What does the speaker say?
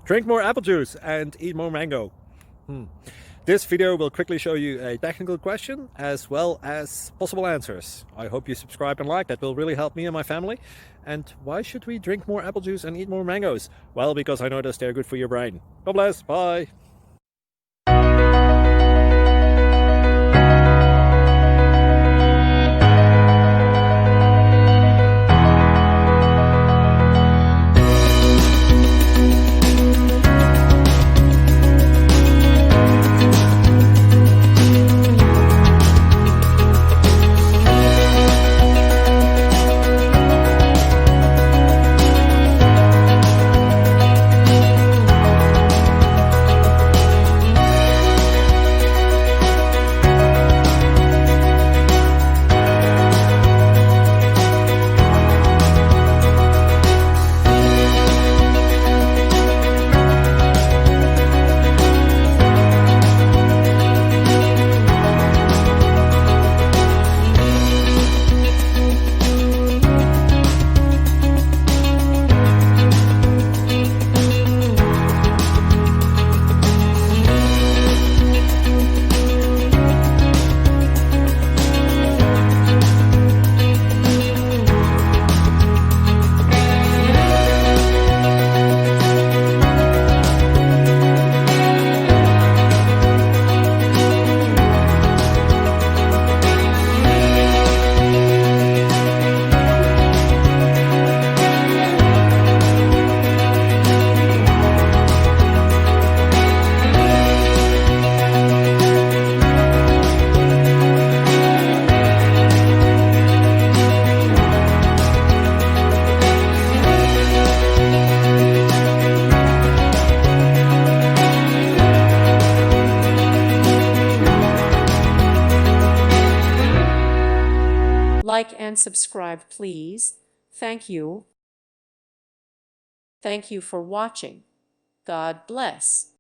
Drink more apple juice and eat more mango. This video will quickly show you a technical question as well as possible answers. I hope you subscribe and like, that will really help me and my family. And why should we drink more apple juice and eat more mangoes? Well, because I noticed they're good for your brain. God bless, bye. Like and subscribe, please. Thank you. Thank you for watching. God bless.